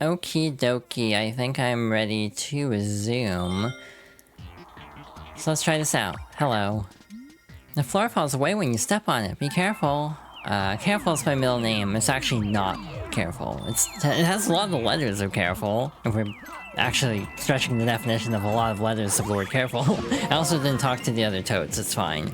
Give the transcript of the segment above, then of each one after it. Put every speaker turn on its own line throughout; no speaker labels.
Okie dokie, I think I'm ready to resume. So let's try this out. Hello. The floor falls away when you step on it. Be careful. Careful is my middle name. It's actually not careful. It has a lot of the letters of careful. If we're actually stretching the definition of a lot of letters of the word careful. I also didn't talk to the other toads, it's fine.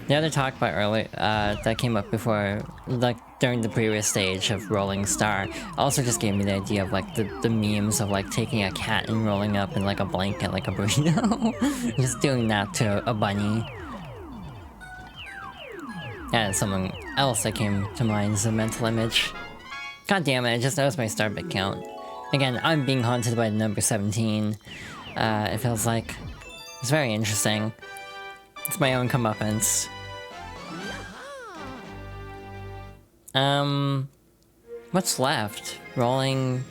The other talk by earlier, that came up before, like, during the previous stage of Rolling Star, also just gave me the idea of, like, the memes of, like, taking a cat and rolling up in, like, a blanket, like a burrito. Just doing that to a bunny. And someone else that came to mind as a mental image. God damn it, I just noticed my starbit count. Again, I'm being haunted by the number 17. It feels like... It's very interesting. It's my own comeuppance. What's left? Rolling...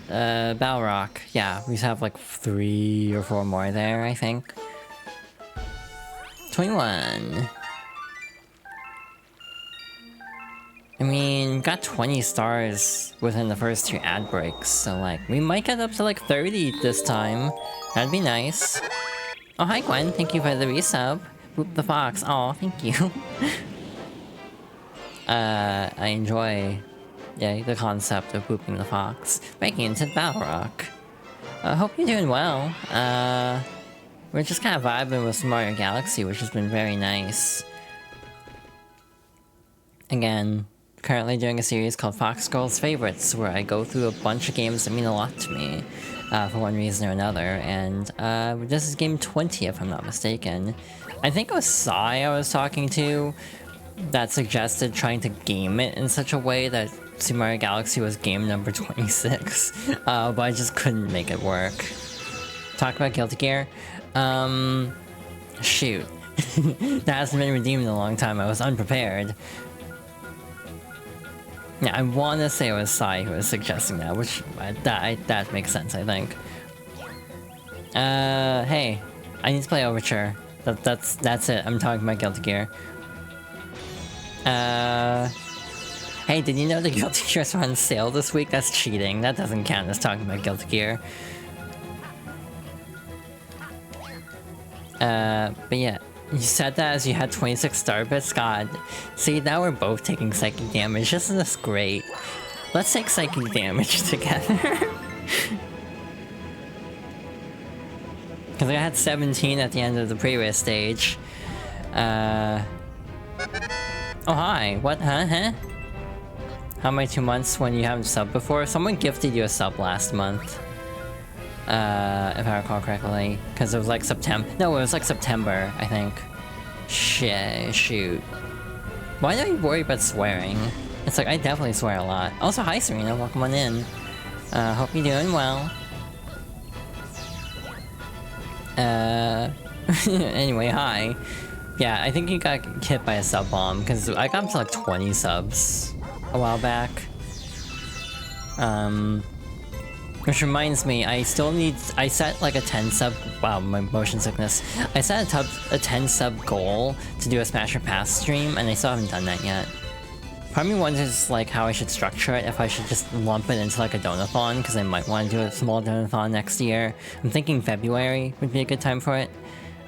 Balrock. Yeah, we have like 3 or 4 more there, I think. 21. I mean, got 20 stars within the first 2 ad breaks, so like, we might get up to like 30 this time. That'd be nice. Oh, hi Gwen, thank you for the resub. Boop the fox, oh, thank you. I enjoy, yeah, the concept of booping the fox. Breaking into Balrock. Hope you're doing well. We're just kind of vibing with Mario Galaxy, which has been very nice. Again, currently doing a series called Fox Girls Favorites, where I go through a bunch of games that mean a lot to me, for one reason or another, and this is game 20 if I'm not mistaken. I think it was Sai I was talking to that suggested trying to game it in such a way that Super Mario Galaxy was game number 26, but I just couldn't make it work. Talk about Guilty Gear? Shoot. That hasn't been redeemed in a long time, I was unprepared. Yeah, I want to say it was Sai who was suggesting that, which, that makes sense, I think. Hey, I need to play Overture. That's it, I'm talking about Guilty Gear. Hey, did you know the Guilty Gears are on sale this week? That's cheating, that doesn't count as talking about Guilty Gear. But yeah. You said that as you had 26 star bits? God. See, now we're both taking psychic damage. Isn't this great? Let's take psychic damage together. Because I had 17 at the end of the previous stage. Oh, hi. What? Huh? How many 2 months when you haven't subbed before? Someone gifted you a sub last month. If I recall correctly. Because it was like September. No, it was like September, I think. Shoot. Why don't you worry about swearing? It's like, I definitely swear a lot. Also, hi Serena, welcome on in. Hope you're doing well. Anyway, hi. Yeah, I think you got hit by a sub bomb, because I got up to like 20 subs a while back. Which reminds me, I set like a 10 sub, wow, my motion sickness. I set a 10 sub goal to do a Smash or Pass stream, and I still haven't done that yet. Part of me wonders like how I should structure it, if I should just lump it into like a donathon, because I might want to do a small donathon next year. I'm thinking February would be a good time for it.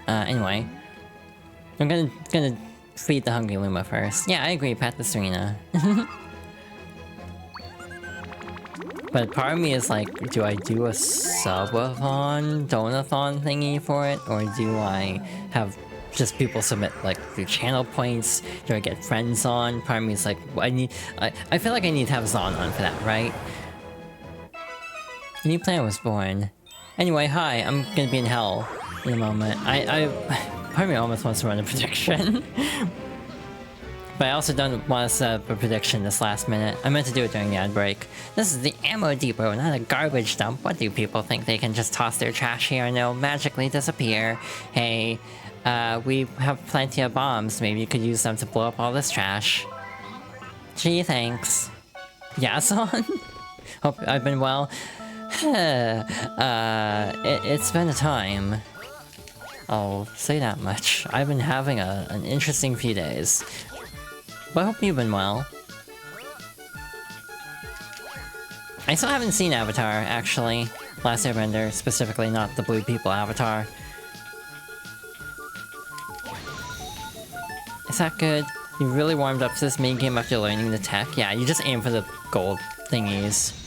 Anyway. I'm gonna feed the Hungry Luma first. Yeah, I agree, pat the Serena. But part of me is like, do I do a subathon, donathon thingy for it? Or do I have just people submit like their channel points? Do I get friends on? Part of me is like, I feel like I need to have Zon on for that, right? A new planet was born. Anyway, hi, I'm gonna be in hell in a moment. Part of me almost wants to run a prediction. But I also don't want to set up a prediction this last minute. I meant to do it during the ad break. This is the ammo depot, not a garbage dump. What do people think? They can just toss their trash here and it'll magically disappear? Hey, we have plenty of bombs. Maybe you could use them to blow up all this trash. Gee, thanks. Yason? Hope I've been well. It's been a time. I'll say that much. I've been having an interesting few days. But I hope you've been well. I still haven't seen Avatar, actually. Last Airbender, specifically, not the Blue People Avatar. Is that good? You really warmed up to this mini game after learning the tech? Yeah, you just aim for the gold thingies.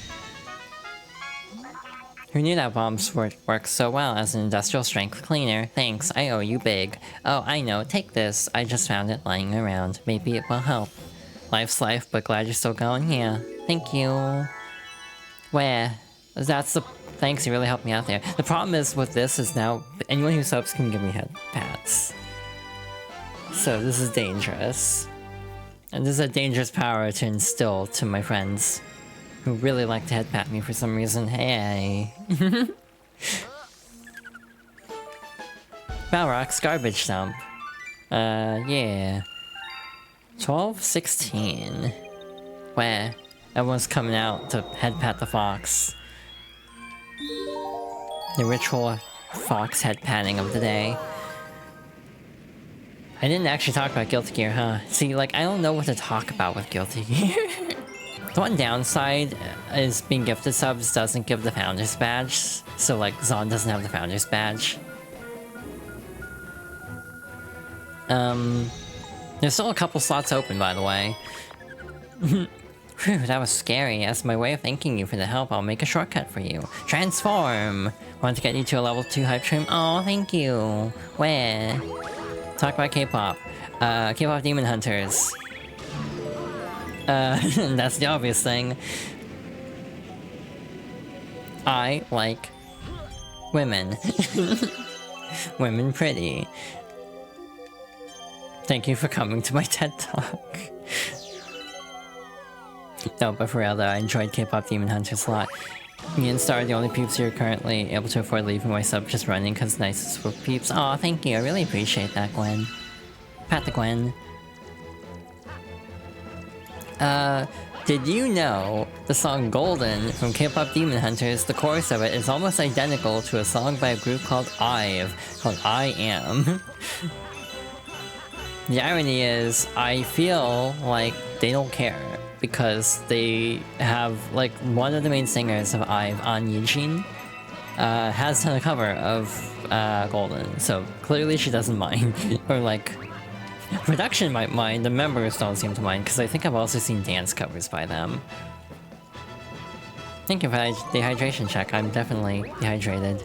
Who knew that bombs work so well as an industrial strength cleaner? Thanks, I owe you big. Oh, I know, take this. I just found it lying around. Maybe it will help. Life's life, but glad you're still going here. Thank you. Where? That's the... Thanks, you really helped me out there. The problem is with this is now, anyone who subs can give me head pats. So this is dangerous. And this is a dangerous power to instill to my friends. Who really like to head pat me for some reason. Hey. Balrog's garbage dump. Yeah. 12:16. Where? Everyone's coming out to head pat the fox. The ritual fox head patting of the day. I didn't actually talk about Guilty Gear, huh? See, like, I don't know what to talk about with Guilty Gear. The one downside is being gifted subs doesn't give the Founders Badge, so like Zon doesn't have the Founders Badge. There's still a couple slots open, by the way. Phew, that was scary. As my way of thanking you for the help, I'll make a shortcut for you. Transform! Want to get you to a level 2 hype stream? Oh, thank you! Where? Talk about K-pop. K-pop Demon Hunters. That's the obvious thing. I like women. Women pretty. Thank you for coming to my TED Talk. No, but for real though, I enjoyed K-pop Demon Hunters a lot. Me and Star are the only peeps who are currently able to afford leaving my sub just running because it's nice to swoop peeps. Aw, thank you, I really appreciate that, Gwen. Pat the Gwen. Did you know the song Golden from K-pop Demon Hunters, the chorus of it is almost identical to a song by a group called IVE, called I Am. The irony is, I feel like they don't care, because they have, like, one of the main singers of IVE, An Yijin, has done a cover of, Golden, so clearly she doesn't mind. Or, like, production might mind, the members don't seem to mind, because I think I've also seen dance covers by them. Thank you for the dehydration check, I'm definitely dehydrated.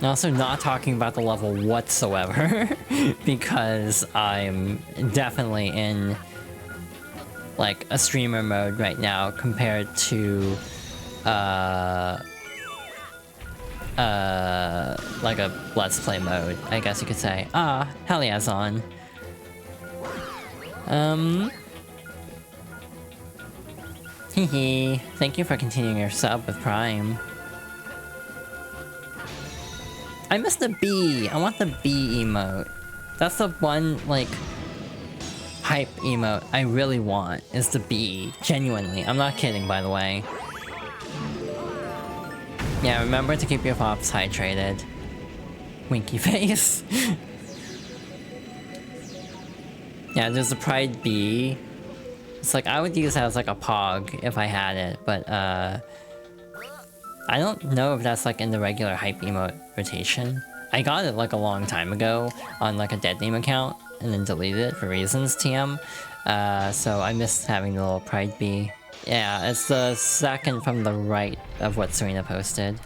Also not talking about the level whatsoever, because I'm definitely in, like, a streamer mode right now compared to, like a Let's Play mode, I guess you could say. Ah, hell yeah, Zon. Hehe, thank you for continuing your sub with Prime. I missed the bee! I want the bee emote. That's the one, like, hype emote I really want, is the bee. Genuinely. I'm not kidding, by the way. Yeah, remember to keep your pops hydrated. Winky face. Yeah, there's a Pride bee. It's like, I would use that as like a pog if I had it, but I don't know if that's like in the regular hype emote rotation. I got it like a long time ago on like a dead name account and then deleted it for reasons, TM. So I missed having the little Pride bee. Yeah, it's the second from the right of what Serena posted.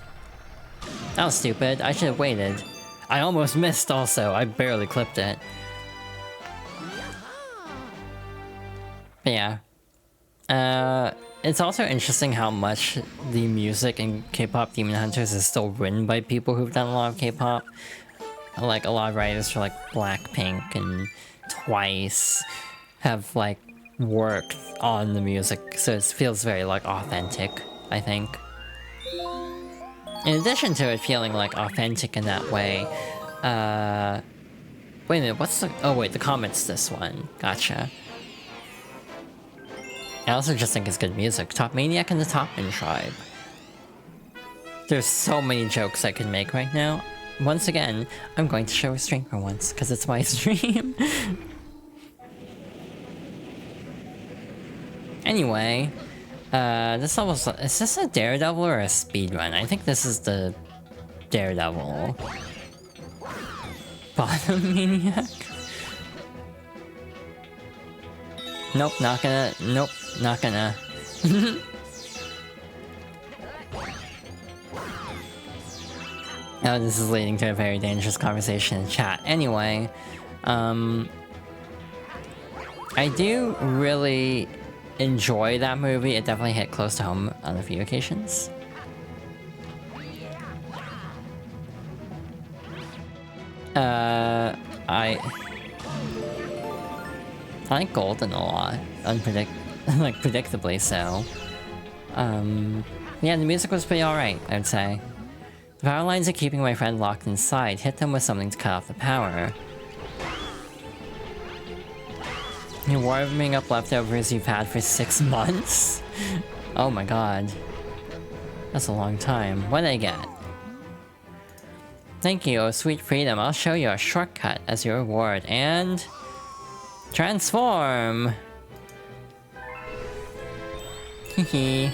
That was stupid, I should have waited. I almost missed also, I barely clipped it. But yeah. It's also interesting how much the music in K-pop Demon Hunters is still written by people who've done a lot of K-pop. Like, a lot of writers for, like, Blackpink and Twice have, like, worked on the music, so it feels very, like, authentic, I think. In addition to it feeling, like, authentic in that way, wait a minute, what's the... Oh wait, the comment's this one. Gotcha. I also just think it's good music. Top Maniac and the Topman Tribe. There's so many jokes I could make right now. Once again, I'm going to show restraint for once, because it's my stream. Anyway, this level's... Is this a Daredevil or a speedrun? I think this is the Daredevil. Bottom Maniac? Nope, not gonna... Nope, not gonna... Oh, this is leading to a very dangerous conversation in chat. Anyway, I do really enjoy that movie. It definitely hit close to home on a few occasions. I like Golden a lot. Like, predictably so. Yeah, the music was pretty alright, I would say. The power lines are keeping my friend locked inside. Hit them with something to cut off the power. You're warming up leftovers you've had for 6 months? Oh my god. That's a long time. What did I get? Thank you, oh sweet freedom. I'll show you a shortcut as your reward. And... transform! Hehe.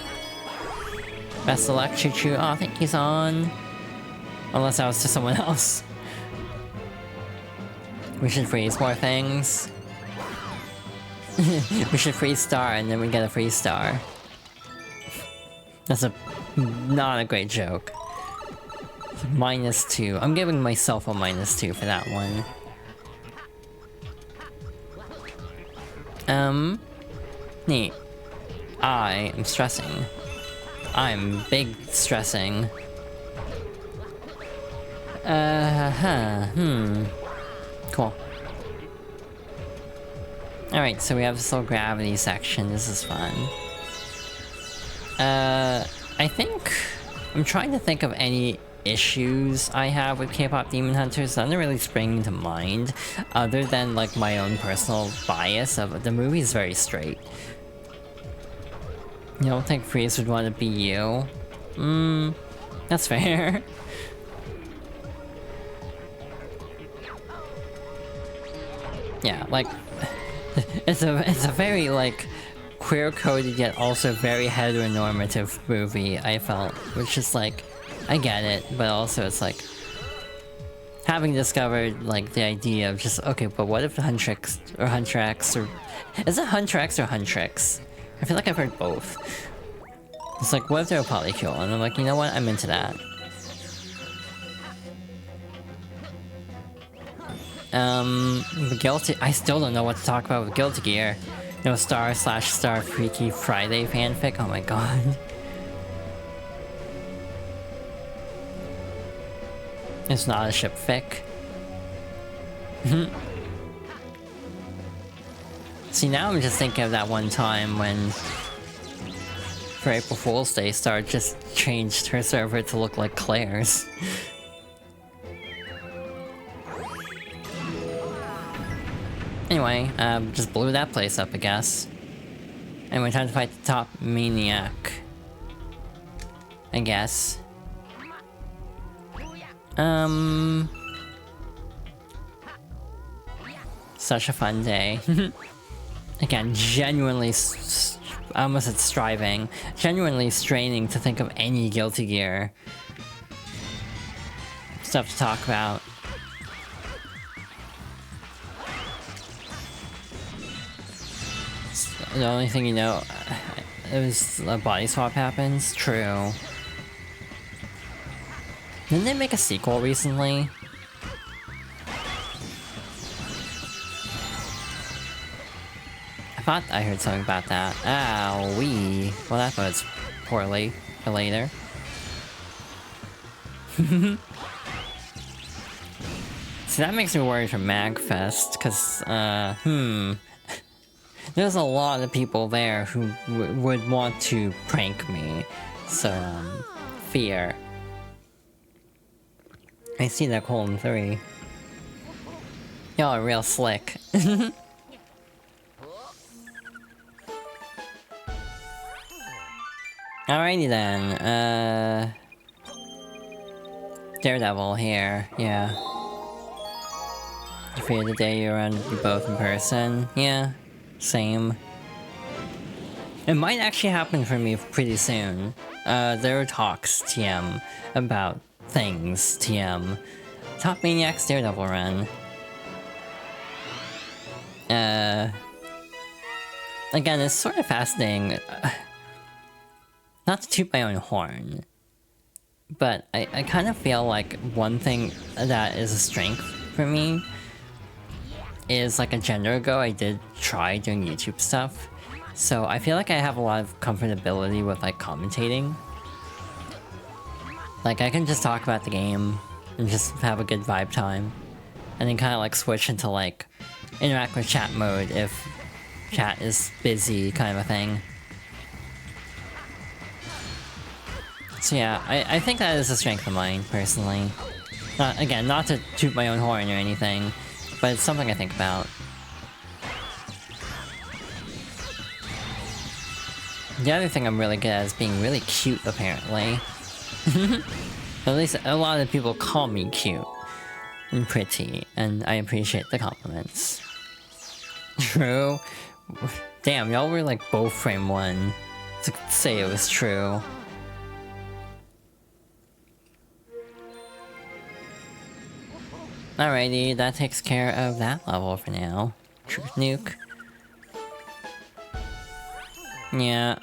Best of luck, choo-choo. Aw, thank you, Son. Unless that was to someone else. We should freeze more things. We should freeze star and then we get a freeze star. That's not a great joke. -2. I'm giving myself a -2 for that one. Neat. I am stressing. I'm big stressing. Cool. Alright, so we have this little gravity section. This is fun. I think... I'm trying to think of any issues I have with K-pop Demon Hunters. None are really springing to mind, other than, like, my own personal bias of the movie is very straight. You don't think Freeze would want to be you? That's fair. Yeah, like... it's a very, like, queer-coded yet also very heteronormative movie, I felt. Which is like, I get it, but also it's like... having discovered, like, the idea of just, okay, but what if Huntrix, or Huntrax, or... is it Huntrax or Huntrix? I feel like I've heard both. It's like, what if they're a polycule? And I'm like, you know what? I'm into that. Guilty- I still don't know what to talk about with Guilty Gear. No Star/Star Freaky Friday fanfic? Oh my god. It's not a ship fic. See, now I'm just thinking of that one time when... for April Fool's Day, Star just changed her server to look like Claire's. Anyway, just blew that place up, I guess. Anyway, time to fight the top maniac. I guess. Such a fun day. Again, genuinely, I almost said striving. Genuinely straining to think of any Guilty Gear stuff to talk about. The only thing you know, it was a body swap happens? True. Didn't they make a sequel recently? I thought I heard something about that. Owie. Well, that bodes poorly for later. See, that makes me worried for MagFest, cause, there's a lot of people there who would want to prank me. So, fear. I see that colon 3. Y'all are real slick. Alrighty then, Daredevil here, yeah. You fear the day you're on both in person? Yeah, same. It might actually happen for me pretty soon. There are talks, TM, about things, TM. Top Maniacs Daredevil run. Again, it's sort of fascinating. Not to toot my own horn, but I kind of feel like one thing that is a strength for me is like a gender ago I did try doing YouTube stuff. So I feel like I have a lot of comfortability with like commentating. Like I can just talk about the game and just have a good vibe time. And then kind of like switch into like interact with chat mode if chat is busy kind of a thing. So yeah, I think that is a strength of mine, personally. Again, not to toot my own horn or anything, but it's something I think about. The other thing I'm really good at is being really cute, apparently. At least a lot of people call me cute and pretty, and I appreciate the compliments. True? Damn, y'all were like both frame 1 to say it was true. Alrighty, that takes care of that level for now. Truth nuke. Yeah,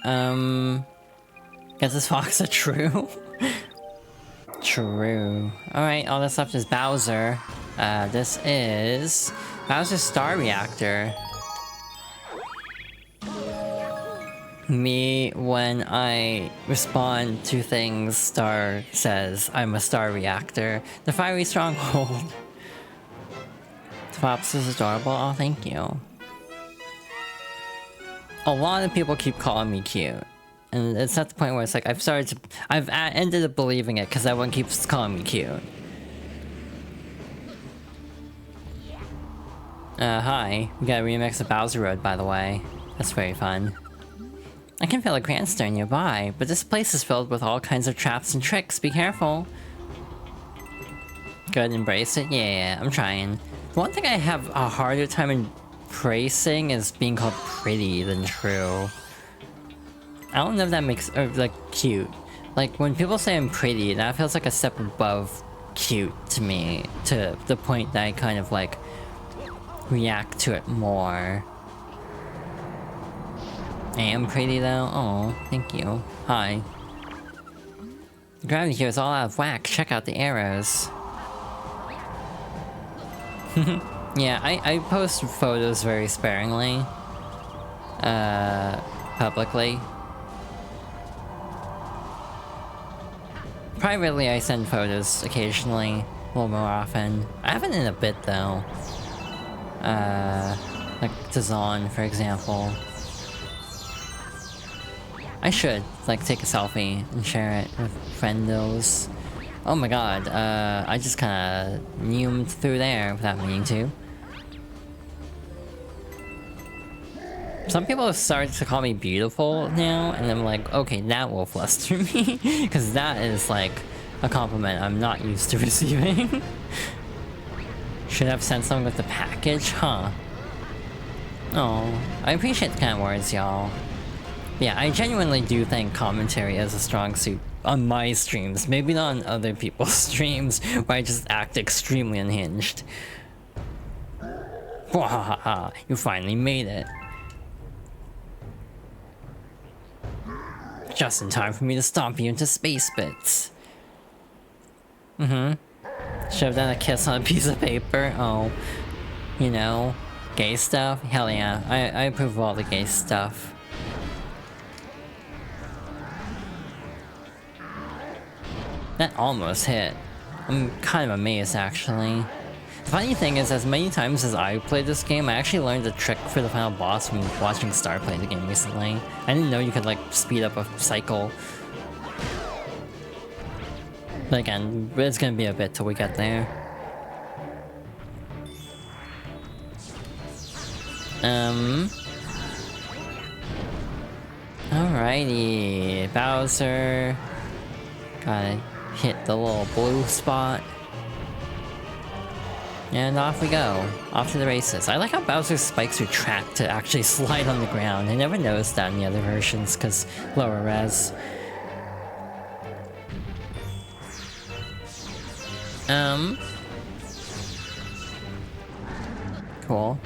guess this fox a true? True. Alright, all that's left is Bowser. This is Bowser's Star Reactor. Me, when I respond to things Star says, I'm a Star Reactor. The Fiery Stronghold. Pops is adorable. Oh, thank you. A lot of people keep calling me cute. And it's at the point where it's like, I've ended up believing it because everyone keeps calling me cute. Hi. We got a remix of Bowser Road, by the way. That's very fun. I can feel a grandstand nearby, but this place is filled with all kinds of traps and tricks. Be careful. Good, embrace it? Yeah, I'm trying. One thing I have a harder time embracing is being called pretty than true. I don't know if that makes, like, cute. Like, when people say I'm pretty, that feels like a step above cute to me, to the point that I kind of, like, react to it more. I am pretty, though? Oh, thank you. Hi. The gravity here is all out of whack. Check out the arrows. Yeah, I post photos very sparingly. Publicly. Privately, I send photos occasionally, a little more often. I haven't in a bit, though. Like to Zon, for example. I should, like, take a selfie and share it with friendos. Oh my god, I just kinda neumed through there without meaning to. Some people have started to call me beautiful now, and I'm like, okay, that will fluster me, because that is, like, a compliment I'm not used to receiving. Should have sent something with the package, huh? Oh, I appreciate the kind words, y'all. Yeah, I genuinely do think commentary is a strong suit on my streams. Maybe not on other people's streams, where I just act extremely unhinged. Wahaha, you finally made it. Just in time for me to stomp you into space bits. Shove down a kiss on a piece of paper. Oh, you know, gay stuff? Hell yeah, I approve of all the gay stuff. That almost hit. I'm kind of amazed, actually. The funny thing is, as many times as I played this game, I actually learned the trick for the final boss from watching Star play the game recently. I didn't know you could, like, speed up a cycle. But again, it's gonna be a bit till we get there. Alrighty, Bowser. Gotta hit the little blue spot. And off we go. Off to the races. I like how Bowser's spikes are tracked to actually slide on the ground. I never noticed that in the other versions, because lower res. Cool.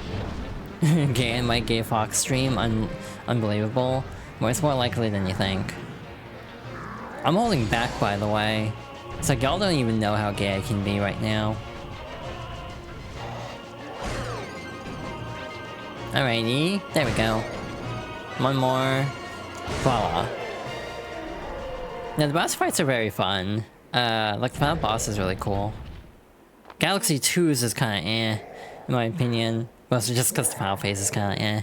My Gay Fox stream, unbelievable. Well, it's more likely than you think. I'm holding back, by the way. It's like y'all don't even know how gay I can be right now. Alrighty, there we go. One more. Voila. Now the boss fights are very fun. Like the final boss is really cool. Galaxy 2's is kinda eh, in my opinion. Mostly just because the final phase is kinda eh.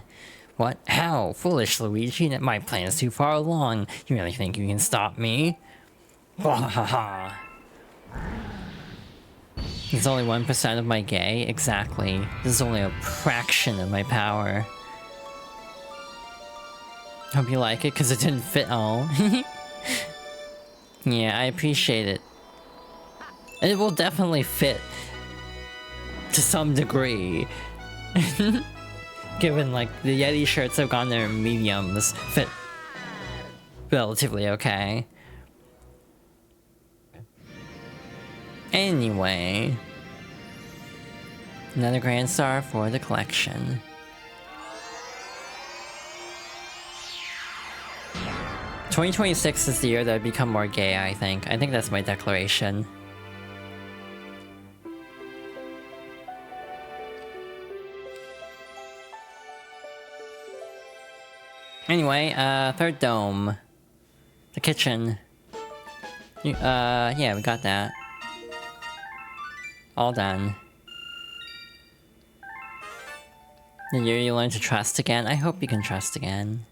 What? How? Foolish Luigi, my plan is too far along. You really think you can stop me? Wahaha. It's only 1% of my gay? Exactly. This is only a fraction of my power. Hope you like it, because it didn't fit all. Yeah, I appreciate it. And it will definitely fit to some degree. Given, like, the Yeti shirts have gone their mediums fit relatively okay. Anyway. Another Grand Star for the collection. "2026 is the year that I become more gay, I think. I think that's my declaration. Anyway, third dome. The kitchen. Yeah, we got that. All done. The year you learn to trust again. I hope you can trust again.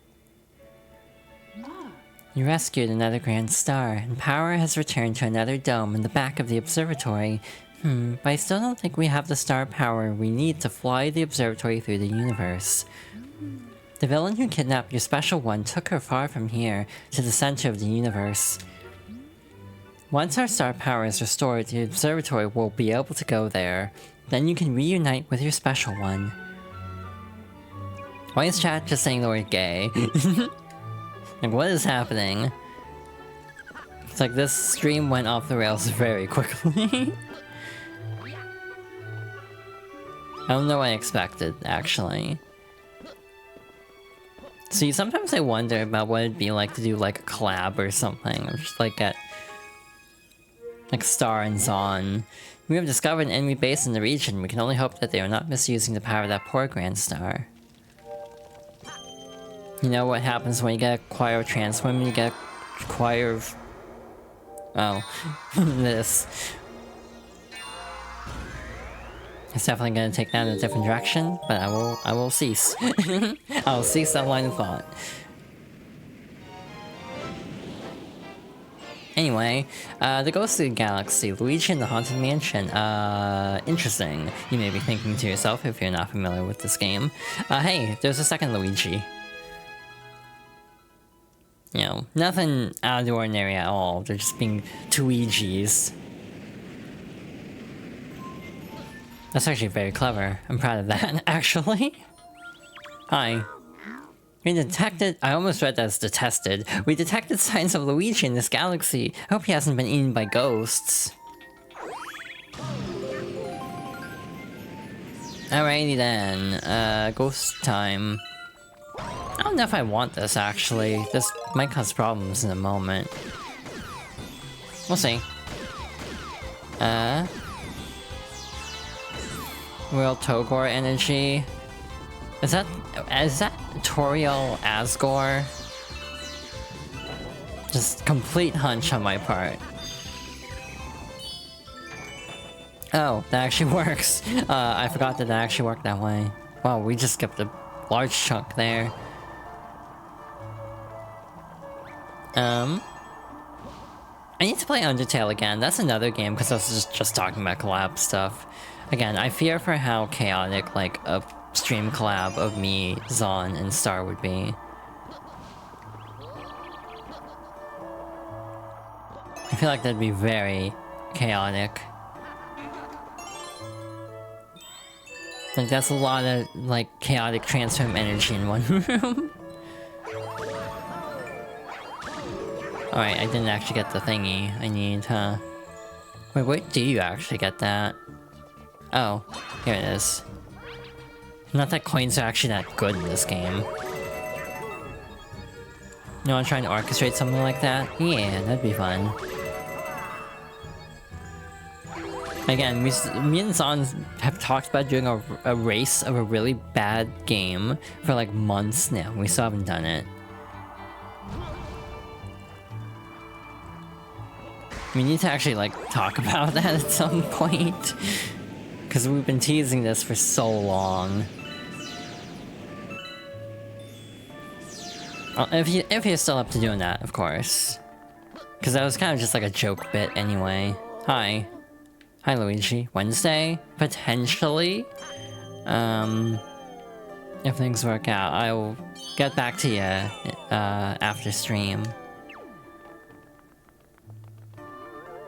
You rescued another Grand Star, and power has returned to another dome in the back of the observatory. But I still don't think we have the star power we need to fly the observatory through the universe. The villain who kidnapped your special one took her far from here, to the center of the universe. Once our star power is restored, the observatory will be able to go there. Then you can reunite with your special one. Why is chat just saying the word gay? Like, what is happening? It's like this stream went off the rails very quickly. I don't know what I expected, actually. See, sometimes I wonder about what it'd be like to do, like, a collab or something. Or just, like, get... like, Star and Zon. We have discovered an enemy base in the region. We can only hope that they are not misusing the power of that poor Grand Star. You know what happens when you get a choir of trans women? You get a choir of... oh. This. It's definitely gonna take that in a different direction, but I will cease. I will cease that line of thought. Anyway, the Ghost of the Galaxy, Luigi in the Haunted Mansion. Interesting. You may be thinking to yourself if you're not familiar with this game. Hey, there's a second Luigi. You know, nothing out of the ordinary at all. They're just being Luigis. That's actually very clever. I'm proud of that, actually. Hi. We detected- I almost read that as detested. We detected signs of Luigi in this galaxy. I hope he hasn't been eaten by ghosts. Alrighty then. Ghost time. I don't know if I want this, actually. This might cause problems in a moment. We'll see. Real Togor energy. Is that Toriel Asgore? Just complete hunch on my part. Oh, that actually works. I forgot that actually worked that way. Wow, we just skipped a large chunk there. I need to play Undertale again. That's another game, because I was just talking about collab stuff. Again, I fear for how chaotic, like, a stream collab of me, Zon, and Star would be. I feel like that'd be very chaotic. Like, that's a lot of, like, chaotic transform energy in one room. Alright, I didn't actually get the thingy I need, huh? Wait, where do you actually get that? Oh, here it is. Not that coins are actually that good in this game. You wanna try to orchestrate something like that? Yeah, that'd be fun. Again, me and Zon have talked about doing a race of a really bad game for like months now. We still haven't done it. We need to actually like talk about that at some point. Because we've been teasing this for so long. If you're still up to doing that, of course. Because that was kind of just like a joke bit anyway. Hi. Hi, Luigi. Wednesday? Potentially? If things work out, I'll get back to you after stream.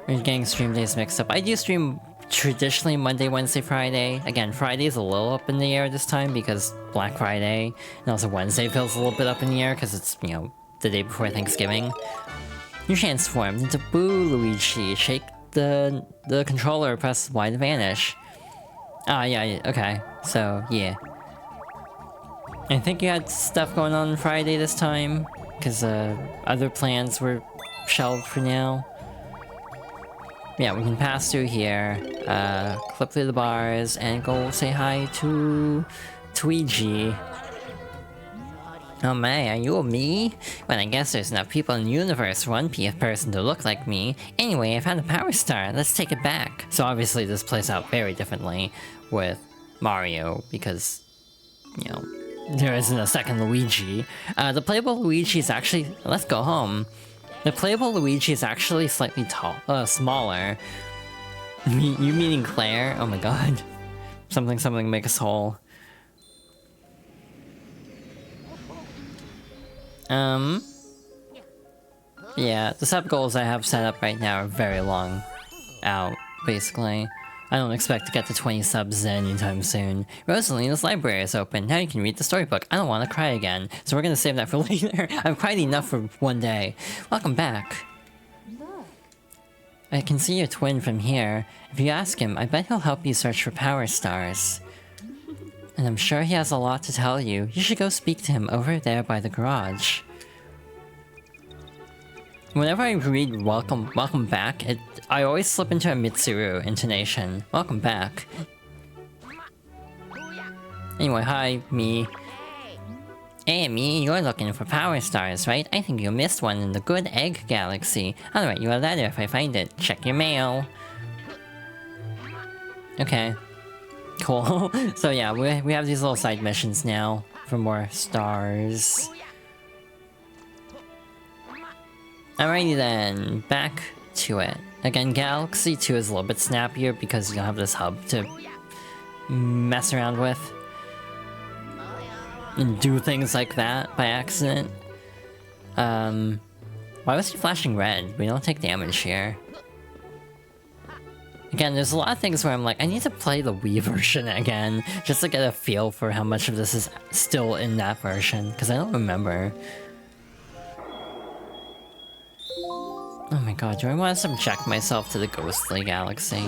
We're getting stream days mixed up. I do stream traditionally Monday, Wednesday, Friday. Again, Friday's a little up in the air this time because Black Friday. And also Wednesday feels a little bit up in the air because it's, you know, the day before Thanksgiving. You transformed into Boo, Luigi. Shake the controller, press Y to vanish. Ah, yeah, okay. So, yeah. I think you had stuff going on Friday this time, because other plans were shelved for now. Yeah, we can pass through here, clip through the bars, and go say hi to Tweegie. Oh my, are you me? Well, I guess there's enough people in the universe for one person to look like me. Anyway, I found a power star, let's take it back. So obviously this plays out very differently with Mario, because, you know, there isn't a second Luigi. The playable Luigi is actually... Let's go home. The playable Luigi is actually slightly smaller. You meaning Claire? Oh my god. Something make us whole. Yeah, the sub goals I have set up right now are very long out, basically. I don't expect to get to 20 subs anytime soon. Rosalina's library is open, now you can read the storybook. I don't want to cry again, so we're gonna save that for later. I've cried enough for one day. Welcome back. I can see your twin from here. If you ask him, I bet he'll help you search for power stars. And I'm sure he has a lot to tell you. You should go speak to him over there by the garage. Whenever I read welcome back, I always slip into a Mitsuru intonation. Welcome back. Anyway, hi, me. Hey, me, you're looking for power stars, right? I think you missed one in the Good Egg Galaxy. I'll write you a letter if I find it. Check your mail. Okay. Cool. So yeah, we have these little side missions now for more stars. Alrighty then, back to it. Again, Galaxy 2 is a little bit snappier because you don't have this hub to mess around with. And do things like that by accident. Why was he flashing red? We don't take damage here. Again, there's a lot of things where I'm like, I need to play the Wii version again, just to get a feel for how much of this is still in that version, because I don't remember. Oh my god, do I want to subject myself to the ghostly galaxy?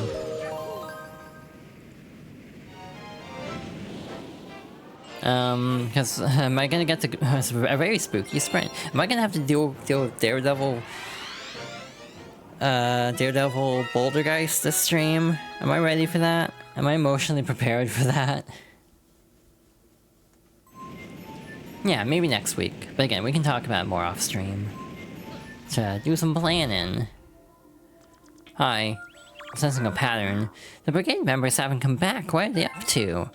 Because am I gonna get to a very spooky sprint? Am I gonna have to deal with Daredevil Bouldergeist this stream? Am I ready for that? Am I emotionally prepared for that? Yeah, maybe next week. But again, we can talk about it more off stream. To do some planning. Hi. I'm sensing a pattern. The brigade members haven't come back. What are they up to?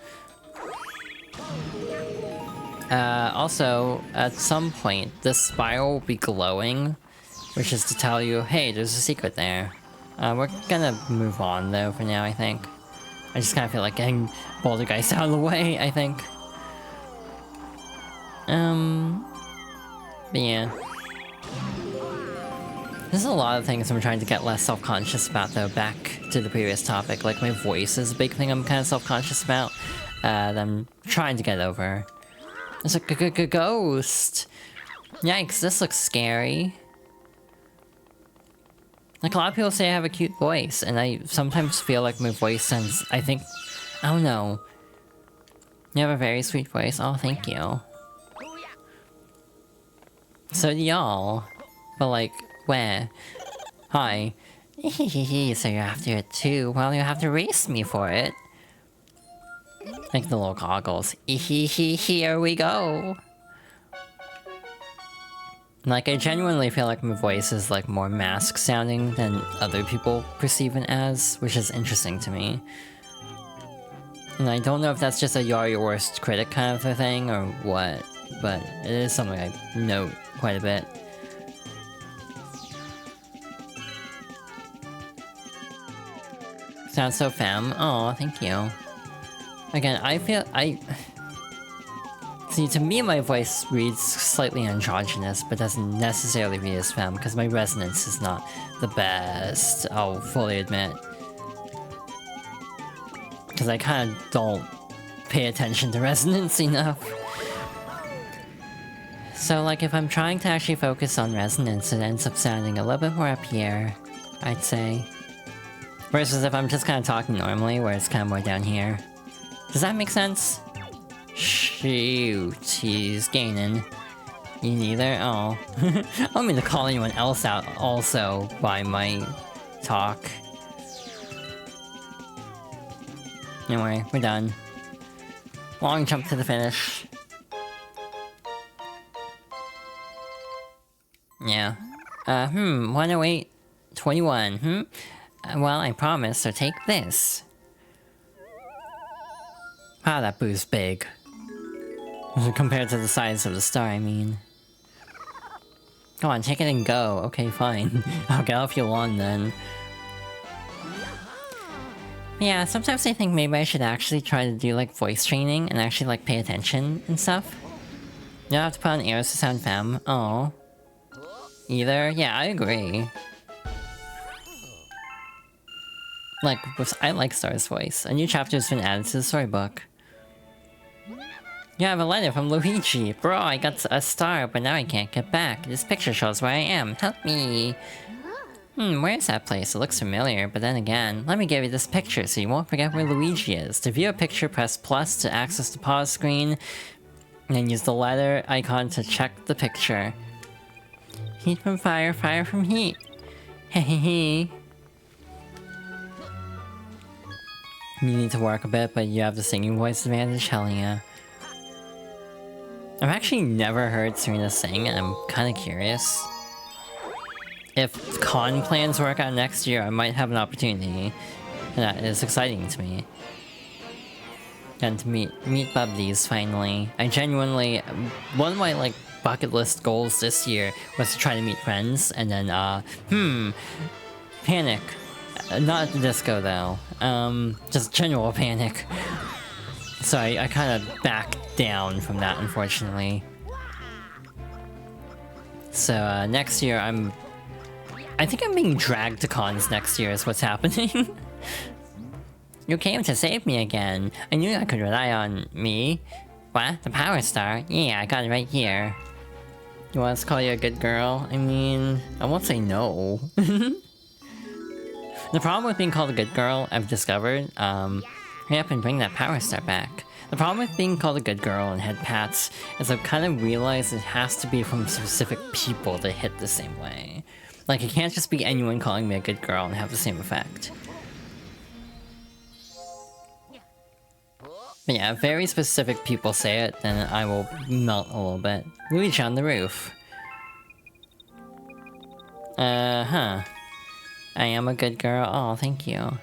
Also, at some point, this spiral will be glowing, which is to tell you, hey, there's a secret there. We're gonna move on, though, for now, I think. I just kind of feel like getting Bouldergeist out of the way, I think. But yeah. There's a lot of things I'm trying to get less self-conscious about, though, back to the previous topic. Like, my voice is a big thing I'm kind of self-conscious about. that I'm trying to get over. It's a ghost! Yikes, this looks scary. Like, a lot of people say I have a cute voice, and I sometimes feel like my voice sounds, I don't know. You have a very sweet voice. Oh, thank you. So do y'all. But like, where? Hi. So you're after it too? Well, you have to race me for it. Like the little goggles. Here we go. Like, I genuinely feel like my voice is like more mask sounding than other people perceive it as, which is interesting to me. And I don't know if that's just a you're your worst critic kind of a thing or what, but it is something I note quite a bit. Sounds so femme. Oh, thank you. Again, see, to me my voice reads slightly androgynous, but doesn't necessarily read as femme, because my resonance is not the best, I'll fully admit. Because I kind of don't pay attention to resonance enough. So, like, if I'm trying to actually focus on resonance, it ends up sounding a little bit more up here, I'd say. Versus if I'm just kind of talking normally, where it's kind of more down here. Does that make sense? Shoot, he's gaining. You neither? Oh. I don't mean to call anyone else out also by my talk. Anyway, we're done. Long jump to the finish. Yeah. 108, 21, well, I promise, so take this. Wow, that boo's big. Compared to the size of the star, I mean. Come on, take it and go. Okay, fine. I'll get off your lawn then. Yeah, sometimes I think maybe I should actually try to do like voice training and actually like pay attention and stuff. You don't have to put on ears to sound femme. Oh. Either? Yeah, I agree. Like, I like Star's voice. A new chapter's been added to the storybook. You have a letter from Luigi. Bro, I got a star, but now I can't get back. This picture shows where I am. Help me. Where's that place? It looks familiar, but then again, let me give you this picture so you won't forget where Luigi is. To view a picture, press plus to access the pause screen, and then use the letter icon to check the picture. Heat from fire, fire from heat. Hehehe. You need to work a bit, but you have the singing voice advantage, hell yeah. I've actually never heard Serena sing, and I'm kinda curious. If con plans work out next year, I might have an opportunity. And that is exciting to me. And to meet Bubblies, finally. I genuinely... One of my, like, bucket list goals this year was to try to meet friends, and then, panic. Not at the disco, though. Just general panic. So I kind of backed down from that, unfortunately. So, next year I think I'm being dragged to cons next year is what's happening. You came to save me again. I knew I could rely on me. What? The Power Star? Yeah, I got it right here. You want us to call you a good girl? I mean, I won't say no. The problem with being called a good girl, I've discovered, hurry up and bring that Power Star back. The problem with being called a good girl and head pats is I've kind of realized it has to be from specific people to hit the same way. Like, it can't just be anyone calling me a good girl and have the same effect. But yeah, if very specific people say it, then I will melt a little bit. Luigi on the roof. I am a good girl. Oh, thank you.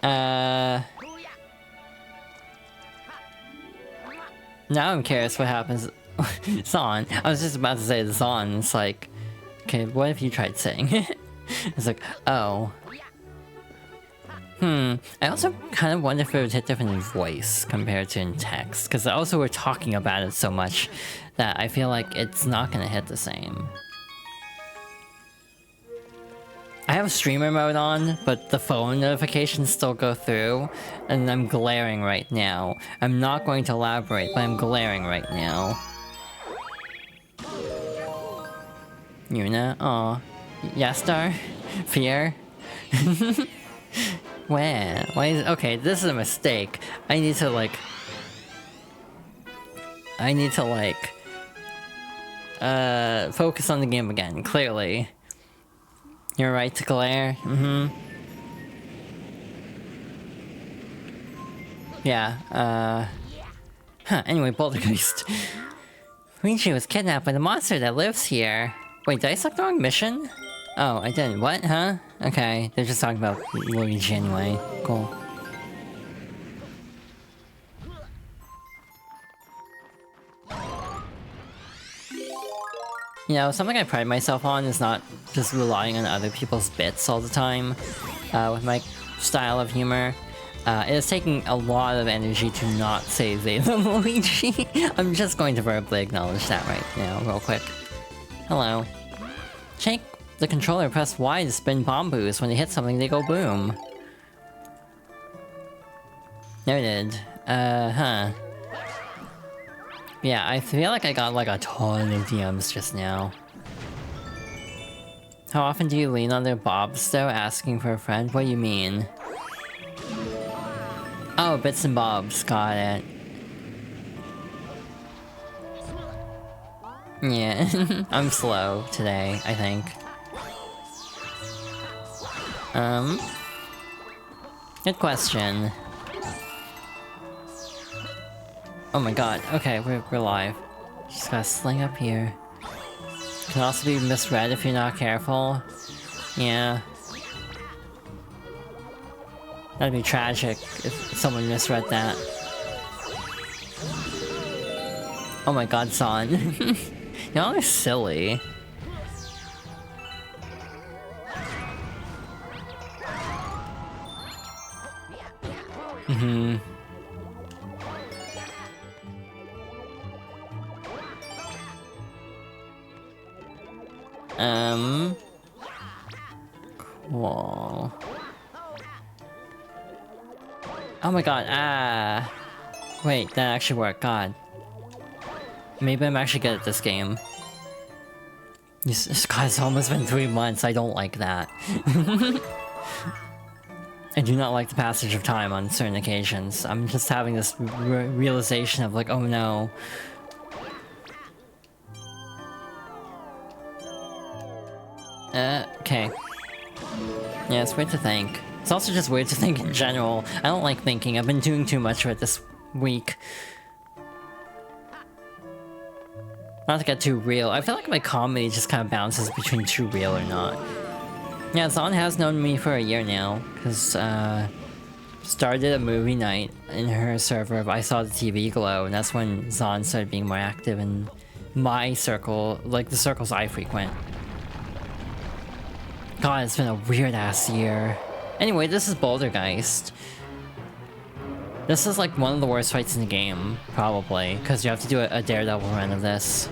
Now I'm curious what happens. It's on. I was just about to say it's on. It's like, okay, what if you tried saying it? It's like, oh. I also kind of wonder if it would hit different in voice compared to in text. Because also we're talking about it so much that I feel like it's not going to hit the same. I have streamer mode on, but the phone notifications still go through, and I'm glaring right now. I'm not going to elaborate, but I'm glaring right now. Yuna? Aw. Yastar? Fear? Where? Why is- okay, this is a mistake. I need to like... focus on the game again, clearly. You're right to glare? Yeah, huh, anyway, Poltergeist. Luigi was kidnapped by the monster that lives here. Wait, did I select the wrong mission? Oh, I didn't. What? Huh? Okay, they're just talking about Luigi anyway. Cool. You know, something I pride myself on is not just relying on other people's bits all the time with my style of humor. It is taking a lot of energy to not say Zeta Luigi. I'm just going to verbally acknowledge that right now, real quick. Hello. Shake the controller, press Y to spin bomb boosts. When they hit something, they go boom. Noted. Huh. Yeah, I feel like I got like a ton of DMs just now. How often do you lean on their bobs though, asking for a friend? What do you mean? Oh, bits and bobs, got it. Yeah, I'm slow today, I think. Good question. Oh my god, okay, we're live. Just gotta sling up here. Can also be misread if you're not careful. Yeah. That'd be tragic if someone misread that. Oh my god, Son. Y'all are silly. Cool. Oh my god, wait, that actually worked, god. Maybe I'm actually good at this game. God, it's almost been 3 months, I don't like that. I do not like the passage of time on certain occasions. I'm just having this realization of like, oh no. Okay. Yeah, it's weird to think. It's also just weird to think in general. I don't like thinking. I've been doing too much of it this week. Not to get too real. I feel like my comedy just kind of bounces between too real or not. Yeah, Zon has known me for a year now, because, started a movie night in her server of I Saw the TV Glow, and that's when Zon started being more active in my circle, like the circles I frequent. God, it's been a weird-ass year. Anyway, this is Bouldergeist. This is like one of the worst fights in the game, probably, because you have to do a Daredevil run of this.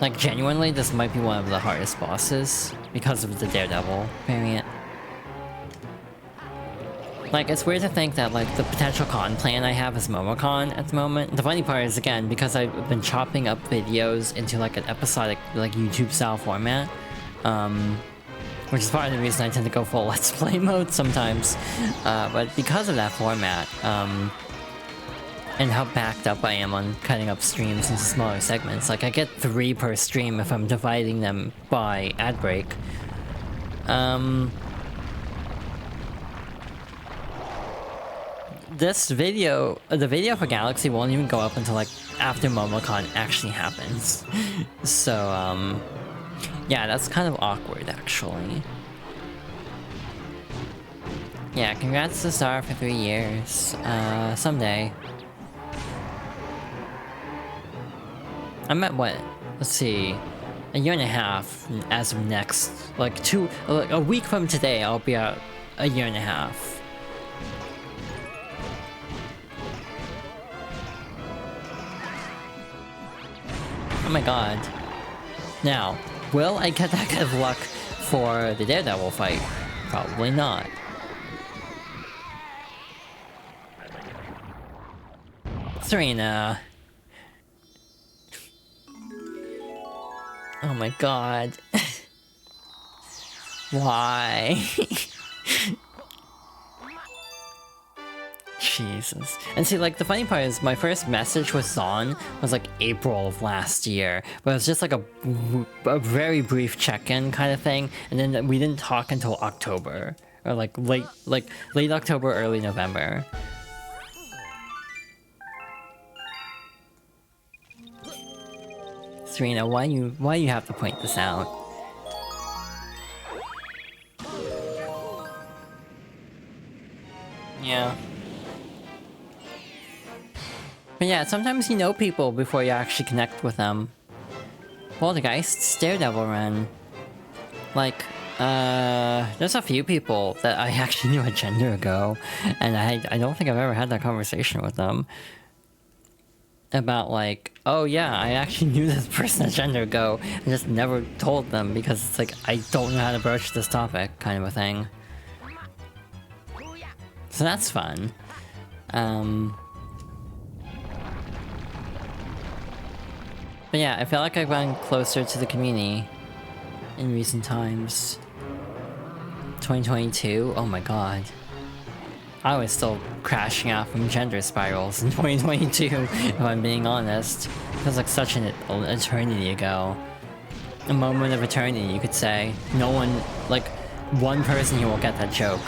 Like, genuinely, this might be one of the hardest bosses, because of the Daredevil variant. Like, it's weird to think that, like, the potential con plan I have is Momocon at the moment. The funny part is, again, because I've been chopping up videos into, like, an episodic, like, YouTube-style format, which is part of the reason I tend to go full Let's Play mode sometimes. But because of that format, and how backed up I am on cutting up streams into smaller segments, like, I get 3 per stream if I'm dividing them by ad break. This video, the video for Galaxy won't even go up until, like, after Momocon actually happens. So, yeah, that's kind of awkward, actually. Yeah, congrats to Star for 3 years. Someday. I'm at what? Let's see. A year and a half as of next. Like, a week from today, I'll be at a year and a half. Oh my god. Now, Will I get that kind of luck for the Daredevil fight? Probably not. Serena. Oh my god. Why? Jesus. And see, like, the funny part is my first message with Zon was like April of last year, but it was just like a very brief check-in kind of thing, and then we didn't talk until October, or like late October, early November. Serena, why you have to point this out? Yeah. But yeah, sometimes you know people before you actually connect with them. Poltergeist's Daredevil run. Like, there's a few people that I actually knew a gender ago, and I don't think I've ever had that conversation with them. About like, oh yeah, I actually knew this person a gender ago, and just never told them because it's like, I don't know how to broach this topic, kind of a thing. So that's fun. But yeah, I feel like I've gotten closer to the community in recent times. 2022, oh my god. I was still crashing out from gender spirals in 2022, if I'm being honest. It feels like such an eternity ago. A moment of eternity, you could say. No one, like, one person here will get that joke.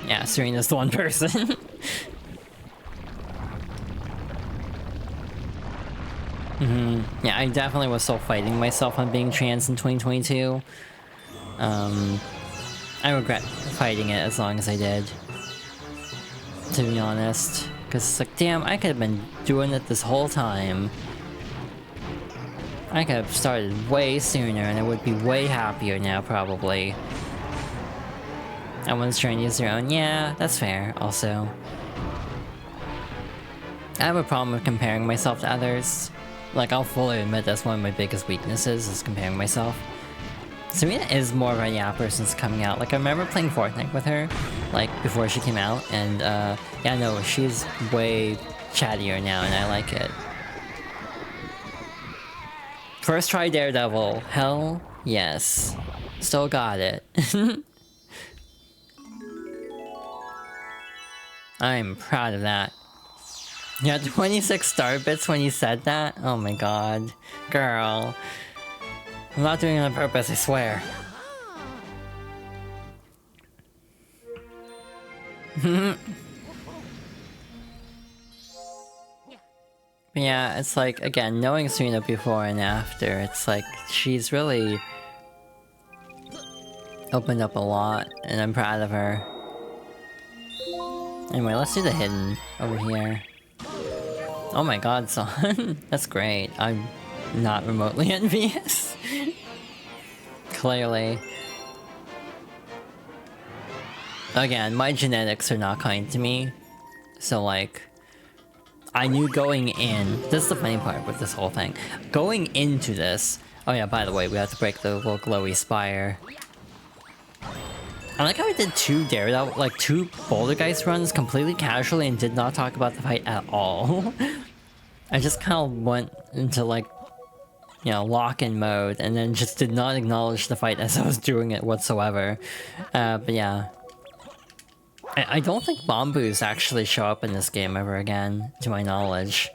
Yeah, Serena's the one person. Yeah, I definitely was still fighting myself on being trans in 2022. I regret fighting it as long as I did. To be honest. Because it's like, damn, I could have been doing it this whole time. I could have started way sooner and I would be way happier now, probably. Everyone's trying to use their own. Yeah, that's fair, also. I have a problem with comparing myself to others. Like, I'll fully admit that's one of my biggest weaknesses, is comparing myself. Serena is more of a yapper since coming out. Like, I remember playing Fortnite with her, like, before she came out, and, yeah, no, she's way chattier now, and I like it. First try Daredevil. Hell yes. Still got it. I'm proud of that. You had 26 star bits when you said that? Oh my god. Girl. I'm not doing it on purpose, I swear. But yeah, it's like, again, knowing Serena before and after, it's like, she's really opened up a lot, and I'm proud of her. Anyway, let's do the hidden over here. Oh my god, son. That's great. I'm not remotely envious. Clearly. Again, my genetics are not kind to me. So like, I knew going in... This is the funny part with this whole thing. Going into this... Oh yeah, by the way, we have to break the little glowy spire. I like how I did two Poltergeist runs completely casually and did not talk about the fight at all. I just kind of went into like, you know, lock-in mode and then just did not acknowledge the fight as I was doing it whatsoever. But yeah. I don't think Bombus actually show up in this game ever again, to my knowledge.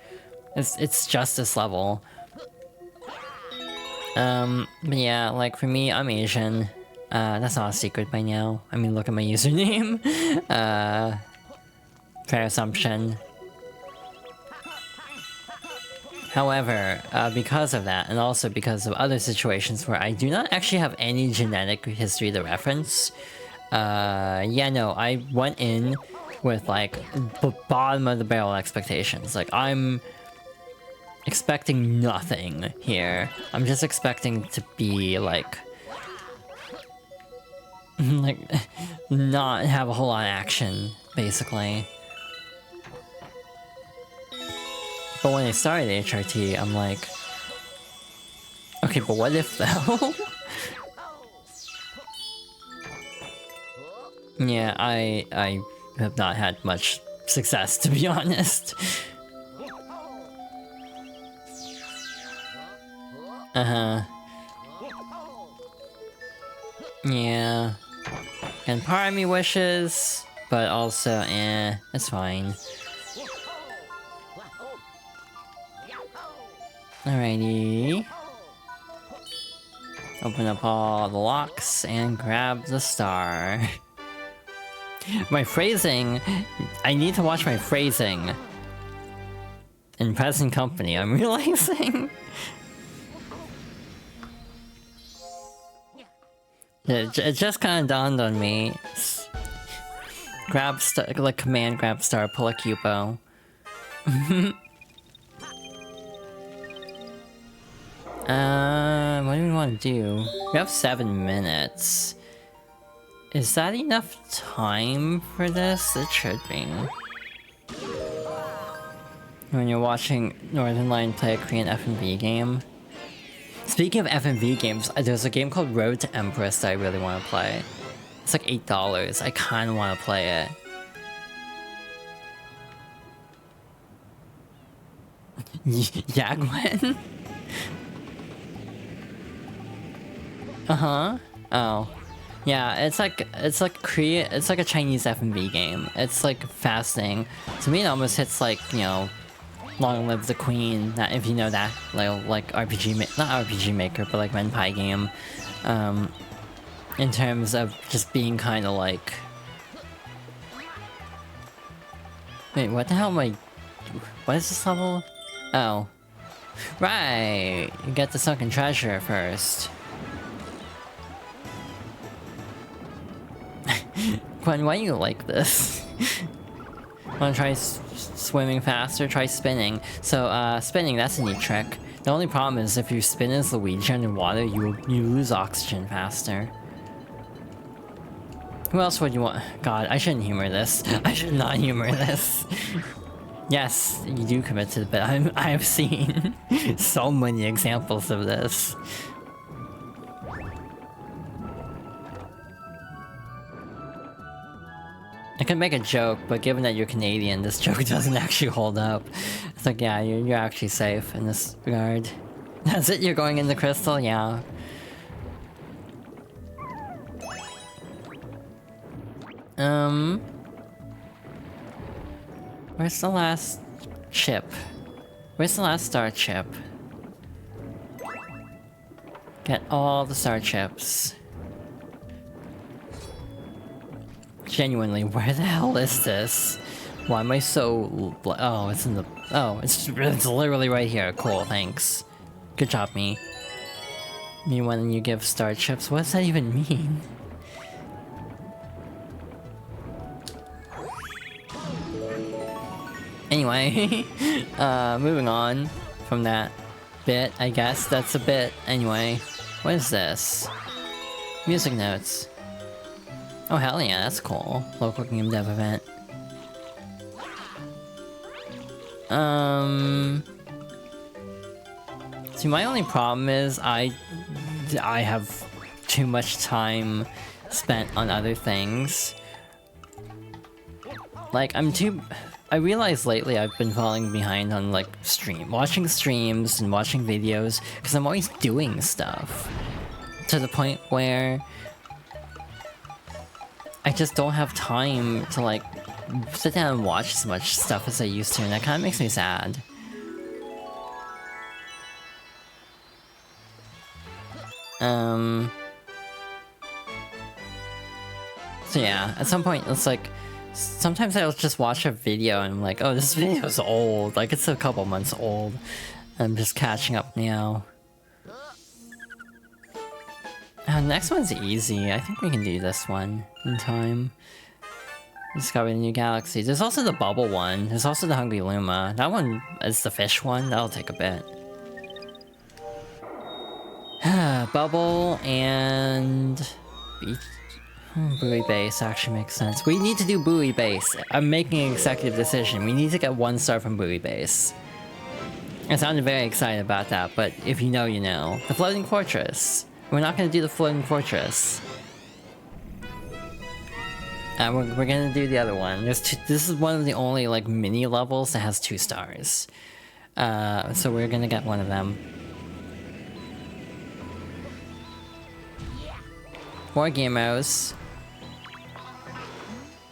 It's just this level. But yeah, like for me, I'm Asian. That's not a secret by now. I mean, look at my username. Fair assumption. However, because of that, and also because of other situations where I do not actually have any genetic history to reference, yeah, no, I went in with, like, bottom of the barrel expectations. Like, I'm expecting nothing here. I'm just expecting to be, like... like, not have a whole lot of action, basically. But when I started HRT, I'm like, okay, but what if though? Yeah, I have not had much success, to be honest. Yeah. And part of me wishes, but also, it's fine. Alrighty. Open up all the locks and grab the star. My phrasing... I need to watch my phrasing. In present company, I'm realizing. It just kind of dawned on me. Grab star, like command grab star, pull a cupo. What do we want to do? We have 7 minutes. Is that enough time for this? It should be. When you're watching Northern Lion play a Korean F&B game. Speaking of F&B games, there's a game called Road to Empress that I really want to play. It's like $8. I kind of want to play it. Yeah, Gwen? Oh. Yeah, it's like Korea. It's like a Chinese F&B game. It's like fascinating. To me, it almost hits like, you know, Long Live the Queen. That, if you know that, like RPG, not RPG Maker, but like Renpai game. In terms of just being kind of like. Wait, what the hell am I? What is this level? Oh, right. You get the sunken treasure first. Gwen, why do you like this? Wanna try swimming faster? Try spinning. So, spinning, that's a neat trick. The only problem is if you spin as Luigi underwater, you lose oxygen faster. Who else would you want? God, I shouldn't humor this. I should not humor this. Yes, you do commit to the bit. I've seen so many examples of this. I could make a joke, but given that you're Canadian, this joke doesn't actually hold up. It's like, yeah, you're actually safe in this regard. That's it, you're going in the crystal? Yeah. Where's the last chip? Where's the last star chip? Get all the star chips. Genuinely, where the hell is this? Why am I so... Oh, it's in the... Oh, it's literally right here. Cool, thanks. Good job, me. Me when you give star chips? What does that even mean? Anyway, moving on from that bit, I guess that's a bit. Anyway, what is this? Music notes. Oh hell yeah, that's cool. Local game dev event. See, my only problem is I have too much time spent on other things. Like, I realized lately I've been falling behind on like watching streams and watching videos because I'm always doing stuff to the point where I just don't have time to like sit down and watch as much stuff as I used to, and that kind of makes me sad. So yeah, at some point it's like, sometimes I'll just watch a video and I'm like, oh, this video's old, like it's a couple months old. I'm just catching up now. Next one's easy. I think we can do this one in time. Discover a new galaxy. There's also the bubble one. There's also the Hungry Luma. That one is the fish one. That'll take a bit. Bubble and... Buoy base actually makes sense. We need to do buoy base. I'm making an executive decision. We need to get 1 star from buoy base. I sounded very excited about that, but if you know, you know. The floating fortress. We're not gonna do the floating fortress. We're gonna do the other one. This is one of the only like mini levels that has 2 stars. So we're gonna get one of them. More Gimos.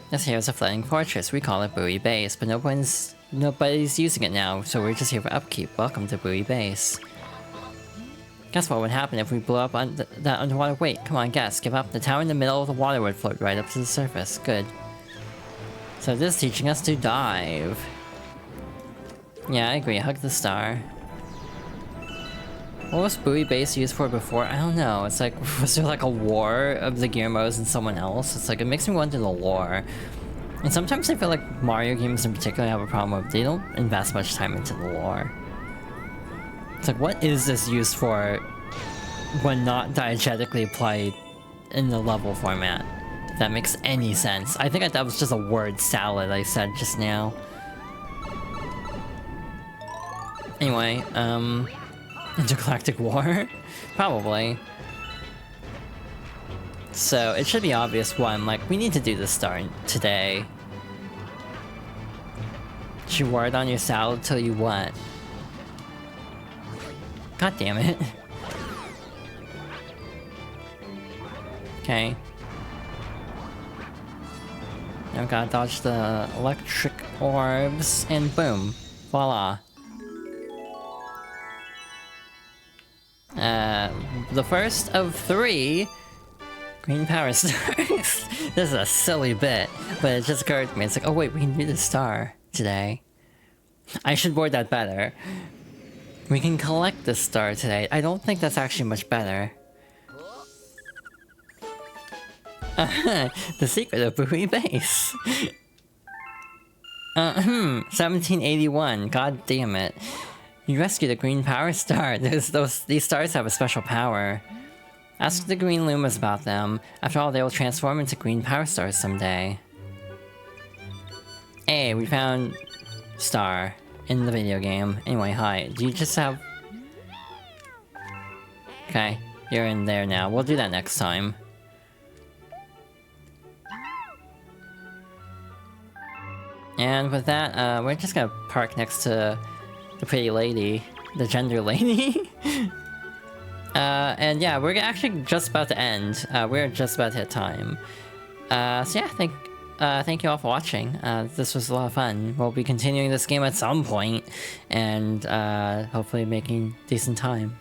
This here is a floating fortress. We call it Buoy Base, but nobody's using it now, so we're just here for upkeep. Welcome to Buoy Base. Guess what would happen if we blew up on that underwater? Wait, come on, guess. Give up. The tower in the middle of the water would float right up to the surface. Good. So this is teaching us to dive. Yeah, I agree. Hug the star. What was Buoy Base used for before? I don't know. It's like, was there like a war of the Gearmos and someone else? It's like, it makes me wonder the lore. And sometimes I feel like Mario games in particular have a problem with they don't invest much time into the lore. It's like, what is this used for when not diegetically applied in the level format? If that makes any sense. I think that was just a word salad I said just now. Anyway, Intergalactic War? Probably. So, it should be obvious one, like, we need to do this star today. She word on your salad till you what? God damn it. Okay. Now we gotta dodge the electric orbs, and boom. Voila. The first of 3 green power stars. This is a silly bit, but it just occurred to me. It's like, oh wait, we can do the star today. I should word that better. We can collect the star today. I don't think that's actually much better. The secret of Buoy Base. 1781. God damn it. You rescued a green power star. These stars have a special power. Ask the green Lumas about them. After all, they will transform into green power stars someday. Hey, we found star in the video game. Anyway, hi. Do you just have... Okay, you're in there now. We'll do that next time. And with that, we're just gonna park next to the pretty lady. The gender lady. And yeah, we're actually just about to end. We're just about to hit time. So yeah, thank you all for watching. This was a lot of fun. We'll be continuing this game at some point, and hopefully making decent time.